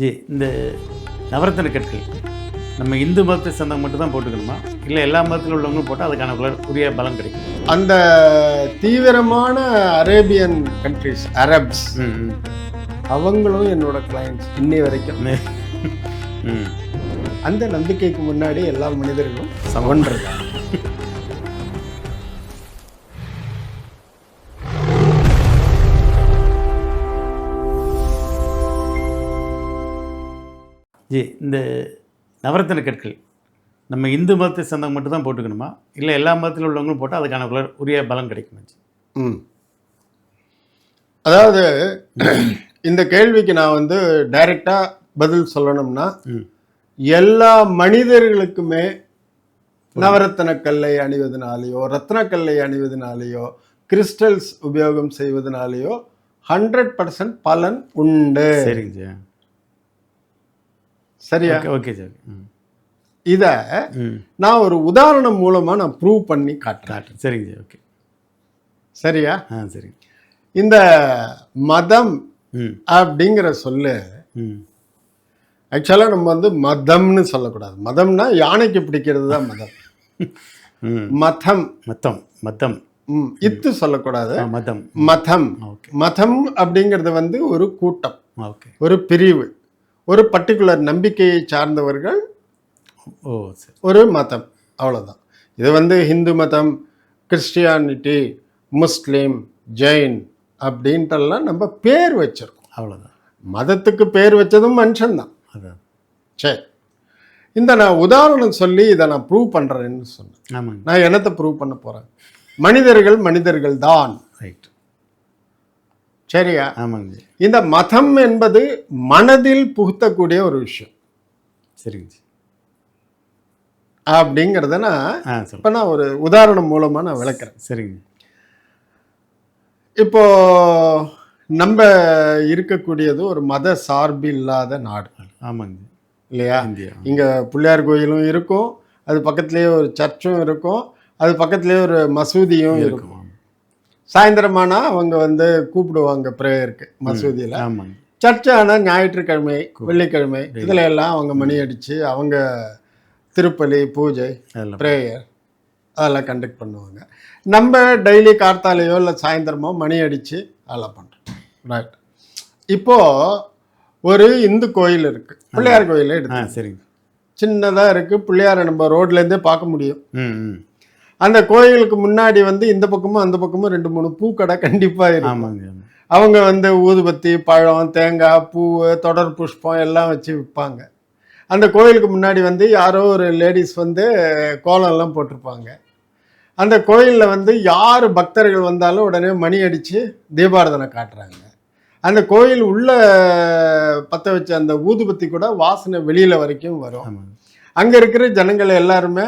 G, இந்த நவரத்தின கற்கள் நம்ம இந்து மதத்தை சேர்ந்தவங்க மட்டும் தான் போட்டுக்கணுமா, இல்லை எல்லா மதத்தில் உள்ளவங்களும் போட்டால் அதுக்கான உரிய பலன் கிடைக்கும்? அந்த தீவிரமான அரேபியன் கண்ட்ரிஸ், அரப்ஸ், அவங்களும் என்னோட கிளையண்ட்ஸ் இன்னை வரைக்கும். அந்த நம்பிக்கைக்கு முன்னாடி எல்லா மனிதர்களும் சமன்றது. ஜி, இந்த நவரத்தின கற்கள் நம்ம இந்து மதத்தை சேர்ந்தவங்க மட்டும் தான் போட்டுக்கணுமா, இல்லை எல்லா மதத்தில் உள்ளவங்களும் போட்டால் அதுக்கான உரிய பலன் கிடைக்குமா? ஜி, அதாவது இந்த கேள்விக்கு நான் டைரெக்டாக பதில் சொல்லணும்னா, எல்லா மனிதர்களுக்குமே நவரத்தின கல்லை அணிவதனாலேயோ, ரத்னக்கல்லை அணிவதனாலேயோ, கிறிஸ்டல்ஸ் உபயோகம் செய்வதனாலேயோ 100% பலன் உண்டு. சரிங்க. சரியா? Okay sir. இதை நான் ஒரு உதாரணம் மூலமாக நான் ப்ரூவ் பண்ணி காட்டுறேன். சரிங்க சார். ஓகே. சரியா? சரிங்க. இந்த மதம் அப்படிங்கிற சொல்லு ஆக்சுவலாக நம்ம மதம்னு சொல்லக்கூடாது. மதம்னா யானைக்கு பிடிக்கிறது தான் மதம். மதம் மதம் மதம் இத்து சொல்லக்கூடாது. மதம் மதம் மதம் அப்படிங்கிறது ஒரு கூட்டம், ஒரு பிரிவு, ஒரு பர்டிகுலர் நம்பிக்கையை சார்ந்தவர்கள் ஒரு மதம், அவ்வளோதான். இது ஹிந்து மதம், கிறிஸ்டியானிட்டி, முஸ்லீம், ஜெயின் அப்படின்ட்டுலாம் நம்ம பேர் வச்சிருக்கோம், அவ்வளோதான். மதத்துக்கு பேர் வச்சதும் மனுஷன்தான். சரி, நான் உதாரணம் சொல்லி இதை நான் ப்ரூவ் பண்ணுறேன்னு சொன்னேன். நான் என்னத்தை ப்ரூவ் பண்ண போகிறேன்? மனிதர்கள் தான். ரைட். சரியா? ஆமாங்க. இந்த மதம் என்பது மனதில் புகுத்தக்கூடிய ஒரு விஷயம். சரிங்க. அப்படிங்கிறத நான் ஒரு உதாரணம் மூலமா நான் விளக்குறேன். சரிங்க. இப்போ நம்ம இருக்கக்கூடியது ஒரு மத சார்பு இல்லாத நாடு. ஆமாங்க. இல்லையா? இங்க பிள்ளையார் கோயிலும் இருக்கும், அது பக்கத்துலேயே ஒரு சர்ச்சும் இருக்கும், அது பக்கத்துலேயே ஒரு மசூதியும் இருக்கும். சாயந்தரமானா அவங்க கூப்பிடுவாங்க ப்ரேயருக்கு மசூதியில். சர்ச்சு ஆனால் ஞாயிற்றுக்கிழமை, வெள்ளிக்கிழமை இதில் எல்லாம் அவங்க மணி அடித்து அவங்க திருப்பலி, பூஜை, ப்ரேயர் அதெல்லாம் கண்டக்ட் பண்ணுவாங்க. நம்ம டெய்லி கார்த்தாலையோ இல்லை சாயந்தரமோ மணி அடித்து அதெல்லாம் பண்ணுறோம். ரைட். இப்போது ஒரு இந்து கோயில் இருக்குது, பிள்ளையார் கோயிலே எடுத்து. சரிங்க. சின்னதாக இருக்குது, பிள்ளையாரை நம்ம ரோட்லேருந்தே பார்க்க முடியும். அந்த கோயிலுக்கு முன்னாடி இந்த பக்கமும் அந்த பக்கமும் 2-3 பூக்கடை கண்டிப்பாக இருக்கும். அவங்க ஊதுபத்தி, பழம், தேங்காய், பூ, தொடர் புஷ்பம் எல்லாம் வச்சு விற்பாங்க. அந்த கோயிலுக்கு முன்னாடி யாரோ ஒரு லேடிஸ் கோலம்லாம் போட்டிருப்பாங்க. அந்த கோயிலில் யார் பக்தர்கள் வந்தாலும் உடனே மணி அடித்து தீபாராதனை காட்டுறாங்க. அந்த கோயில் உள்ள பற்ற வச்ச அந்த ஊதுபத்தி கூட வாசனை வெளியில் வரைக்கும் வரும். அங்கே இருக்கிற ஜனங்கள் எல்லாருமே,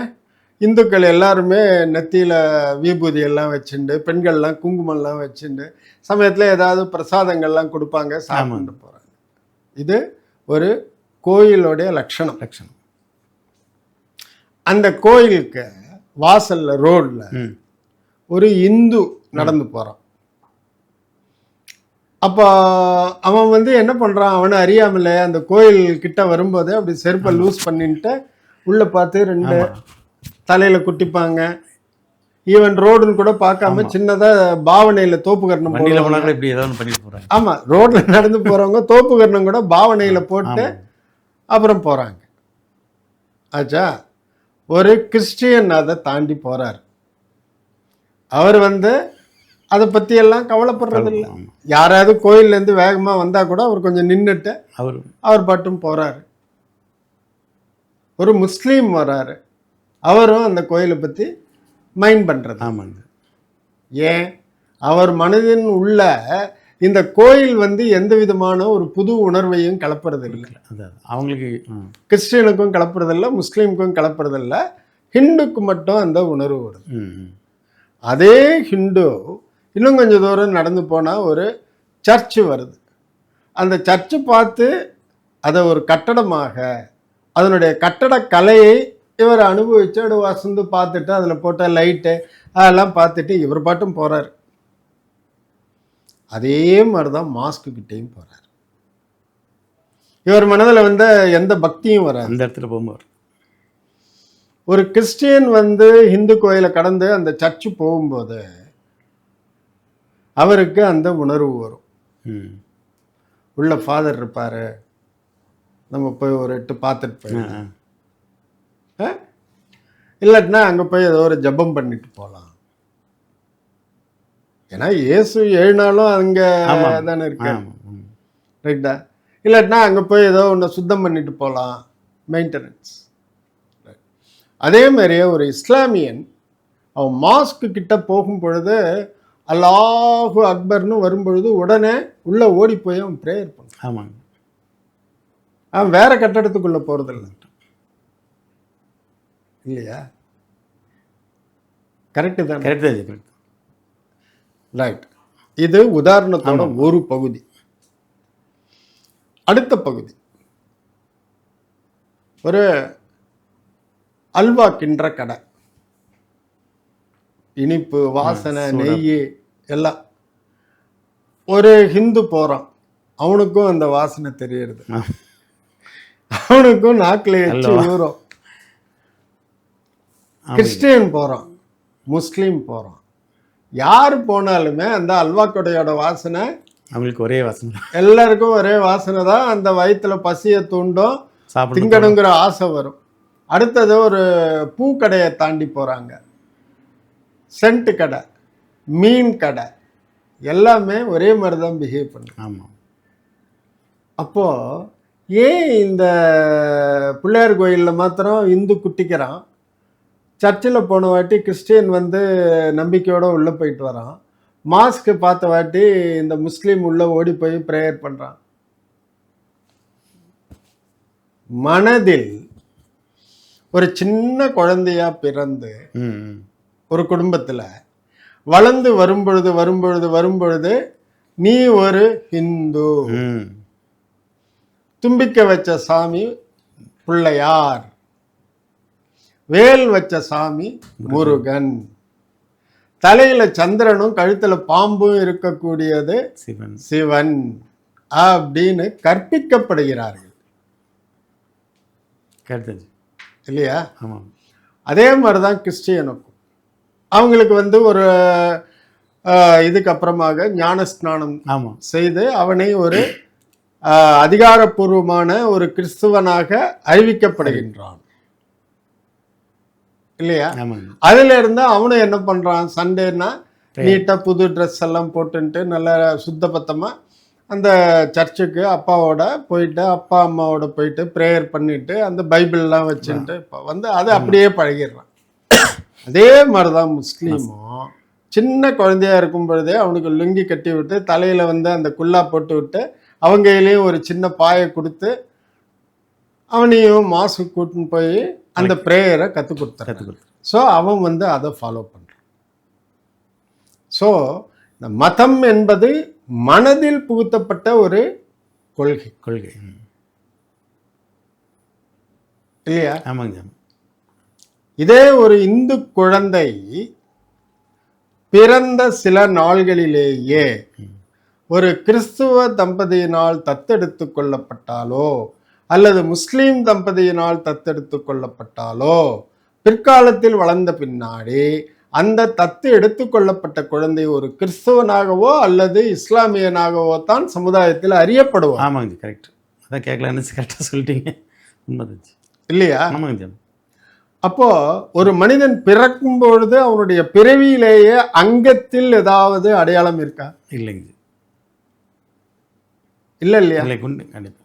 இந்துக்கள் எல்லாருமே நெத்தியில் விபூதி எல்லாம் வச்சுண்டு, பெண்கள்லாம் குங்குமம்லாம் வச்சுண்டு, சமயத்தில் ஏதாவது பிரசாதங்கள்லாம் கொடுப்பாங்க, சாப்பிட்டு போகிறாங்க. இது ஒரு கோயிலோடைய லட்சணம். அந்த கோயிலுக்கு வாசல்ல ரோட்ல ஒரு இந்து நடந்து போகிறான். அப்போ அவன் என்ன பண்ணுறான், அவனை அறியாமல அந்த கோயில் கிட்ட வரும்போது அப்படி செருப்பை லூஸ் பண்ணிட்டு உள்ளே பார்த்து 2 தலையில் குட்டிப்பாங்க. ஈவன் ரோடுன்னு கூட பார்க்காம சின்னதாக பாவனையில் தோப்பு கர்ணம் போடுவாங்க. ஆமாம், ரோட்டில் நடந்து போகிறவங்க தோப்பு கர்ணம் கூட பாவனையில் போட்டு அப்புறம் போகிறாங்க. ஆச்சா, ஒரு கிறிஸ்டியன் அதை தாண்டி போகிறார். அவர் அதை பற்றியெல்லாம் கவலைப்படுறதில்லை. யாராவது கோயிலேருந்து வேகமாக வந்தால் கூட அவர் கொஞ்சம் நின்றுட்டு அவர் பாட்டும் போகிறாரு. ஒரு முஸ்லீம் வர்றாரு, அவரும் அந்த கோயிலை பற்றி மைண்ட் பண்ணுறது. ஆமாங்க. ஏன்? அவர் மனதின் உள்ள இந்த கோயில் எந்த விதமான ஒரு புது உணர்வையும் கலப்புறதில்லை. அவங்களுக்கு கிறிஸ்டியனுக்கும் கலப்புறதில்லை, முஸ்லீமுக்கும் கலப்புறதில்லை, ஹிந்துக்கு மட்டும் அந்த உணர்வு வருது. அதே ஹிந்து இன்னும் கொஞ்சம் தூரம் நடந்து போனால் ஒரு சர்ச்சு வருது. அந்த சர்ச்சு பார்த்து அதை ஒரு கட்டடமாக, அதனுடைய கட்டடக்கலையை இவர் அனுபவிச்சு அப்படி வசந்து பார்த்துட்டு அதில் போட்ட லைட்டு அதெல்லாம் பார்த்துட்டு இவர் பாட்டும் போகிறார். அதே மாதிரி தான் மாஸ்க்கு கிட்டேயும் போகிறார். இவர் மனதில் வந்து எந்த பக்தியும் வராது. அந்த இடத்துல போகும்போது ஒரு கிறிஸ்டியன் வந்து இந்து கோயிலை கடந்து அந்த சர்ச்சு போகும்போது அவருக்கு அந்த உணர்வு வரும். உள்ள ஃபாதர் இருப்பாரு, நம்ம போய் ஒரு எட்டு பார்த்துட்டு போயிடலாம், இல்லாட்டினா அங்கே போய் ஏதோ ஒரு ஜபம் பண்ணிட்டு போகலாம். ஏன்னா இயேசு 7 நாளும் அங்கே தானே இருக்காரு, ரைட்டா? இல்லாட்டினா அங்கே போய் ஏதோ ஒன்று சுத்தம் பண்ணிட்டு போகலாம், மெயின்டெனன்ஸ். அதே மாதிரியே ஒரு இஸ்லாமியன் அவன் மாஸ்க்கு கிட்ட போகும் பொழுது அல்லாஹு அக்பர்னு வரும்பொழுது உடனே உள்ள ஓடி போய் அவன் ப்ரேயர் பண்ணான். ஆமாங்க. அவன் வேற கட்டடத்துக்குள்ள போறதில்லை, இல்லையா? கரெக்டு தான். கரெக்ட். ரைட். இது உதாரணத்தோட ஒரு பகுதி. அடுத்த பகுதி ஒரு அல்வா கின்ற கடை, இனிப்பு வாசனை நெய் எல்லாம். ஒரு ஹிந்து போறான், அவனுக்கும் அந்த வாசனை தெரியுது, அவனுக்கும் நாக்கில் எச்சு ஊறும். கிறிஸ்டியன் போறான், முஸ்லீம் போறான், யார் போனாலுமே அந்த அல்வா கொடையோட வாசனை அவங்களுக்கு ஒரே வாசனை, எல்லாருக்கும் ஒரே வாசனை தான். அந்த வயிற்றுல பசியை தூண்டும், திங்கணுங்கிற ஆசை வரும். அடுத்தது ஒரு பூக்கடையை தாண்டி போகிறாங்க, சென்ட் கடை, மீன் கடை, எல்லாமே ஒரே மாதிரி தான் பிஹேவ் பண்ணும். ஆமாம். அப்போது ஏன் இந்த பிள்ளையார் கோயிலில் மாத்திரம் இந்து குட்டிக்கிறான், சர்ச்சில் போன வாட்டி கிறிஸ்டியன் வந்து நம்பிக்கையோடு உள்ளே போயிட்டு வரான், மாஸ்க்கு பார்த்த வாட்டி இந்த முஸ்லீம் உள்ளே ஓடி போய் ப்ரேயர் பண்ணுறான்? மனதில் ஒரு சின்ன குழந்தையா பிறந்து ஒரு குடும்பத்தில் வளர்ந்து வரும்பொழுது நீ ஒரு ஹிந்து, தும்பிக்க வச்ச சாமி பிள்ளையார், வேல் வச்ச சாமி முருகன், தலையில சந்திரனும் கழுத்துல பாம்பும் இருக்கக்கூடியது சிவன் அப்படின்னு கற்பிக்கப்படுகிறார்கள், இல்லையா? அதே மாதிரிதான் கிறிஸ்டியனுக்கும். அவங்களுக்கு வந்து ஒரு இதுக்கு அப்புறமாக ஞானஸ்நானம் செய்து அவனை ஒரு அதிகாரப்பூர்வமான ஒரு கிறிஸ்துவனாக அறிவிக்கப்படுகின்றான், இல்லையா? அதுல இருந்து அவனும் என்ன பண்றான், சண்டேன்னா நீட்டா புது ட்ரெஸ் எல்லாம் போட்டுன்ட்டு நல்ல சுத்த பத்தமா அந்த சர்ச்சுக்கு அப்பாவோட போயிட்டு அப்பா அம்மாவோட போயிட்டு ப்ரேயர் பண்ணிட்டு அந்த பைபிள்லாம் வச்சுட்டு இப்போ வந்து அது அப்படியே பழகிடுறான். அதே மாதிரிதான் முஸ்லீமும் சின்ன குழந்தையா இருக்கும் பொழுதே அவனுக்கு லுங்கி கட்டி விட்டு தலையில வந்து அந்த குல்லா போட்டு விட்டு அவங்க கையிலையும் ஒரு சின்ன பாயை கொடுத்து அவனையும் மாசுக்கு கூட்டின்னு போய் அந்த ப்ரேயரை கற்றுக் கொடுத்துறான். ஸோ அவன் வந்து அதை ஃபாலோ பண்ணுறான். ஸோ இந்த மதம் என்பது மனதில் புகுத்தப்பட்ட ஒரு கொள்கை, இல்லையா? ஆமாங்க. இதே ஒரு இந்து குழந்தை பிறந்த சில நாள்களிலேயே ஒரு கிறிஸ்துவ தம்பதியினால் தத்தெடுத்து கொள்ளப்பட்டாலோ அல்லது முஸ்லீம் தம்பதியினால் தத்தெடுத்து கொள்ளப்பட்டாலோ பிற்காலத்தில் வளர்ந்த பின்னாடி அந்த தத்து எடுத்துக்கொள்ளப்பட்ட குழந்தை ஒரு கிறிஸ்துவனாகவோ அல்லது இஸ்லாமியனாகவோ தான் சமுதாயத்தில் அறியப்படுவோம். ஆமாங்க, கரெக்ட். அதான் கேட்கலான்னு கரெக்டாக சொல்லிட்டீங்க, உண்மைதாச்சு, இல்லையா? ஆமாங்க. அப்போ ஒரு மனிதன் பிறக்கும் பொழுது அவனுடைய பிறவியிலேயே அங்கத்தில் ஏதாவது அடையாளம் இருக்கா? இல்லைங்க, இல்லை, இல்லையா? கண்டிப்பா.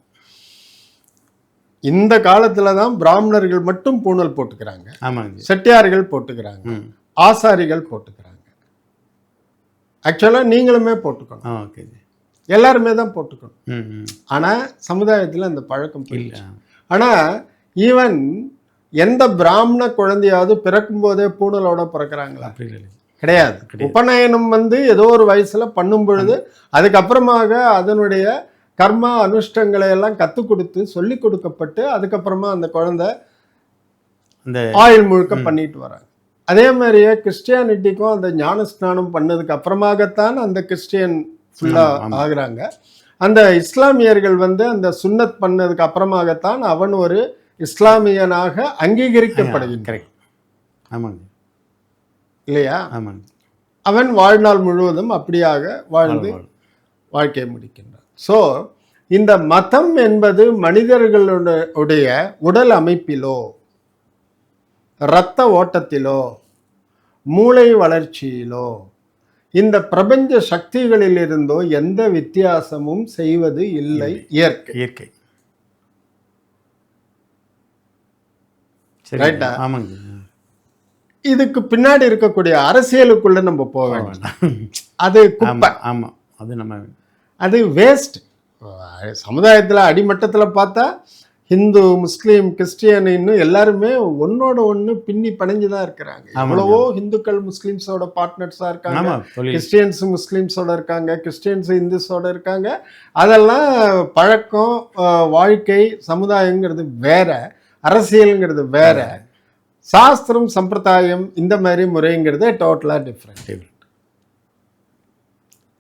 இந்த காலத்துல தான் பிராமணர்கள் மட்டும் பூணல் போட்டுக்கிறாங்க, ஆமாங்க, செட்டியார்கள் போட்டுக்கிறாங்க, ஆசாரிகள் போட்டுக்கிறாங்க. ஆக்சுவலா நீங்களுமே போட்டுக்கணும், எல்லாருமே தான் போட்டுக்கணும். ஆனா சமுதாயத்துல அந்த பழக்கம் இல்லை. ஆனா ஈவன் எந்த பிராமண குழந்தையாவது பிறக்கும் போதே பூணலோட பிறக்கிறாங்களா? கிடையாது. உபநயனம் வந்து ஏதோ ஒரு வயசுல பண்ணும் பொழுது அதுக்கப்புறமாக அதனுடைய கர்மா அனுஷ்டங்களை எல்லாம் கற்றுக் கொடுத்து சொல்லி கொடுக்கப்பட்டு அதுக்கப்புறமா அந்த குழந்தை ஆயுள் முழுக்க பண்ணிட்டு வராங்க. அதே மாதிரியே கிறிஸ்டியானிட்டிக்கும் அந்த ஞான ஸ்நானம் பண்ணதுக்கு அப்புறமாகத்தான் அந்த கிறிஸ்டியன் ஃபுல்லா ஆகுறாங்க. அந்த இஸ்லாமியர்கள் வந்து அந்த சுன்னத் பண்ணதுக்கு அப்புறமாகத்தான் அவன் ஒரு இஸ்லாமியனாக அங்கீகரிக்கப்படுகின்றான். கரெக்ட். ஆமாங்க. இல்லையா? ஆமாங்க. அவன் வாழ்நாள் முழுவதும் அப்படியாக வாழ்ந்து வாழ்க்கையை முடிக்கின்றான். ஸோ இந்த மதம் என்பது மனிதர்களுடைய உடல் அமைப்பிலோ, இரத்த ஓட்டத்திலோ, மூளை வளர்ச்சியிலோ, இந்த பிரபஞ்ச சக்திகளிலிருந்தோ எந்த வித்தியாசமும் செய்வது இல்லை. இயற்கை. ரைட்டா? ஆமாங்க. இதுக்கு பின்னாடி இருக்கக்கூடிய அரசியலுக்குள்ள நம்ம போக வேண்டாம். அது குப்பை. ஆமா, அது நம்ம அது வேஸ்ட். சமுதாயத்தில் அடிமட்டத்தில் பார்த்தா ஹிந்து, முஸ்லீம், கிறிஸ்டியன் இன்னும் எல்லாருமே ஒன்னோட ஒன்று பின்னி பணிஞ்சுதான் இருக்கிறாங்க. எவ்வளவோ இந்துக்கள் முஸ்லீம்ஸோட பார்ட்னர்ஸா இருக்காங்க, கிறிஸ்டியன்ஸ் முஸ்லீம்ஸோட இருக்காங்க, கிறிஸ்டியன்ஸ் இந்துஸோட இருக்காங்க. அதெல்லாம் பழக்கம், வாழ்க்கை, சமுதாயங்கிறது வேற, அரசியலுங்கிறது வேற, சாஸ்திரம் சம்பிரதாயம் இந்த மாதிரி முறைங்கிறது டோட்டலா டிஃப்ரெண்ட்.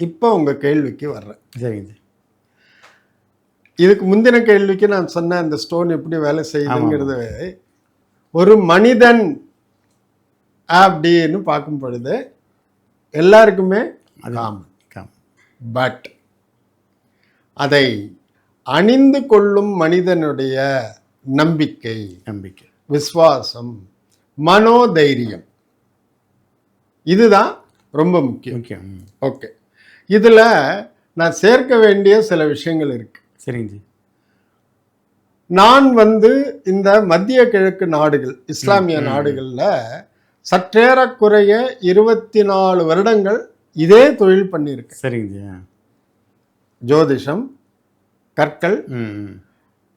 இப்போ உங்க கேள்விக்கு வர்றேன். சரிங்க. இதுக்கு முந்தின கேள்விக்கு நான் சொன்ன அந்த ஸ்டோன் எப்படி வேலை செய்யுதுங்கிறது, ஒரு மனிதன் அப்படின்னு பார்க்கும் பொழுது எல்லாருக்குமே பட் அதை அணிந்து கொள்ளும் மனிதனுடைய நம்பிக்கை, விசுவாசம், மனோதைரியம், இதுதான் ரொம்ப முக்கியம். ஓகே, இதுல நான் சேர்க்க வேண்டிய சில விஷயங்கள் இருக்கு. சரிங்க. நான் வந்து இந்த மத்திய கிழக்கு நாடுகள், இஸ்லாமிய நாடுகள்ல சற்றேறக்குறைய 24 வருடங்கள் இதே தொழில் பண்ணியிருக்கு. சரிங்க. ஜோதிஷம், கற்கள்,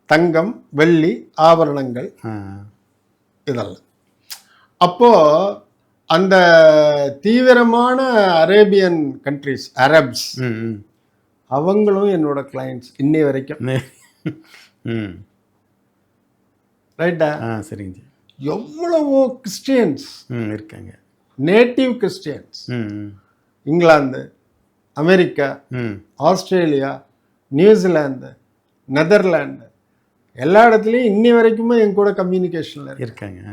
தங்கம், வெள்ளி, ஆபரணங்கள், இதெல்லாம். அப்போ அந்த தீவிரமான அரேபியன் கண்ட்ரிஸ், அரப்ஸ், அவங்களும் என்னோட கிளையண்ட்ஸ் இன்னை வரைக்கும். ரைட்டா? சரிங்க. எவ்வளவோ கிறிஸ்டியன்ஸ் இருக்காங்க, native Christians, England, America, Australia, New Zealand, Netherlands, எல்லா இடத்துலையும் இன்னி வரைக்குமே என் கூட கம்யூனிகேஷன்ல இருக்காங்க.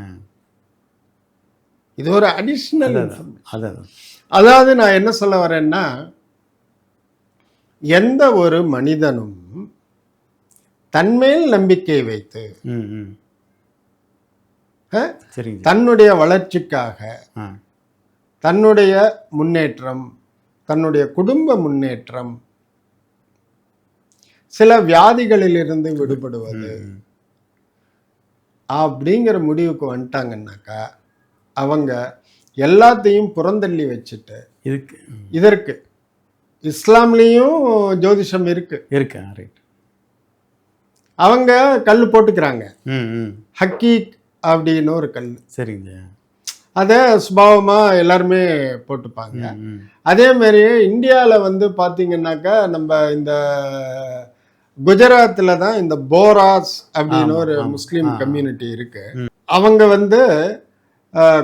இது ஒரு அடிஷனல். அதாவது நான் என்ன சொல்ல வரேன்னா, எந்த ஒரு மனிதனும் தன்மேல் நம்பிக்கை வைத்து தன்னுடைய வளர்ச்சிக்காக, தன்னுடைய முன்னேற்றம், தன்னுடைய குடும்ப முன்னேற்றம், சில வியாதிகளிலிருந்து விடுபடுவது அப்படிங்கிற முடிவுக்கு வந்துட்டாங்கன்னாக்கா, அவங்க எல்லாத்தையும் புறந்தள்ளி வச்சுட்டு, இதற்கு இஸ்லாம்லேயும் ஜோதிஷம் இருக்கு. அவங்க கல் போட்டுக்கிறாங்க, ஹக்கீக் அப்படின்னு ஒரு கல். சரிங்க. அதை சுபாவமா எல்லாருமே போட்டுப்பாங்க. அதே மாதிரி இந்தியாவில் வந்து பார்த்தீங்கன்னாக்கா, நம்ம இந்த குஜராத்தில் தான் இந்த போராஸ் அப்படின்னு ஒரு முஸ்லீம் கம்யூனிட்டி இருக்கு. அவங்க வந்து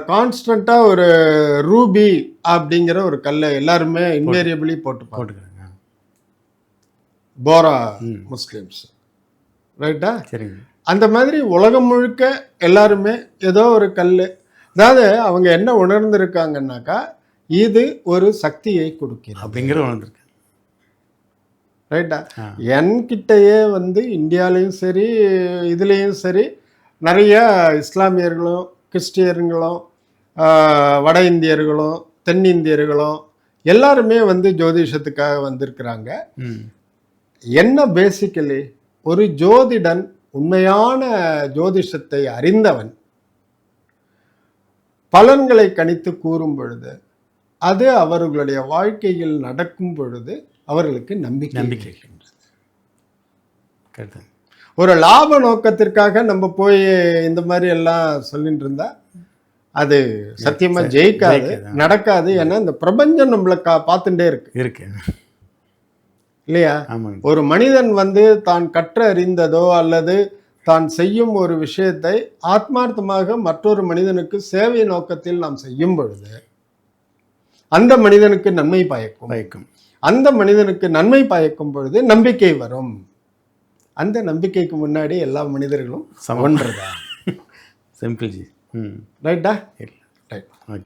கான்ஸ்டண்டா ஒரு ரூபி அப்படிங்கிற ஒரு கல்லை எல்லாருமே இன்வேரியபிளி போட்டுக்கிறாங்க, போரா முஸ்லிம்ஸ். ரைட்டா? சரிங்க. அந்த மாதிரி உலகம் முழுக்க எல்லாருமே ஏதோ ஒரு கல், அதாவது அவங்க என்ன உணர்ந்திருக்காங்கன்னாக்கா, இது ஒரு சக்தியை கொடுக்கிறது அப்படிங்கிற உணர்ந்திருக்காங்க. ரைட்டா? என்கிட்டயே வந்து இந்தியாலையும் சரி, இதுலேயும் சரி, நிறைய இஸ்லாமியர்களும், கிறிஸ்டியர்களும், வட இந்தியர்களும், தென்னிந்தியர்களும் எல்லாருமே வந்து ஜோதிஷத்துக்காக வந்திருக்கிறாங்க. என்ன பேசிக்கலி, ஒரு ஜோதிடன், உண்மையான ஜோதிஷத்தை அறிந்தவன் பலன்களை கணித்து கூறும் பொழுது, அது அவர்களுடைய வாழ்க்கையில் நடக்கும் பொழுது அவர்களுக்கு நம்பிக்கை. ஒரு லாப நோக்கத்திற்காக நம்ம போய் இந்த மாதிரி எல்லாம் சொல்லிட்டு இருந்தா அது சத்தியமா ஜெயிக்காது, நடக்காது. ஏன்னா இந்த பிரபஞ்சம் நம்மளை பார்த்துட்டே இருக்கு இல்லையா? ஒரு மனிதன் வந்து தான் கற்று அறிந்ததோ அல்லது தான் செய்யும் ஒரு விஷயத்தை ஆத்மார்த்தமாக மற்றொரு மனிதனுக்கு சேவை நோக்கத்தில் நாம் செய்யும் பொழுது அந்த மனிதனுக்கு நன்மை பயக்கும். அந்த மனிதனுக்கு நன்மை பயக்கும் பொழுது நம்பிக்கை வரும். அந்த நம்பிக்கைக்கு முன்னாடி எல்லா மனிதர்களும் ஒன்றுதான். Simple G. ரைட்டா? இல்லை. ரைட். ஓகே.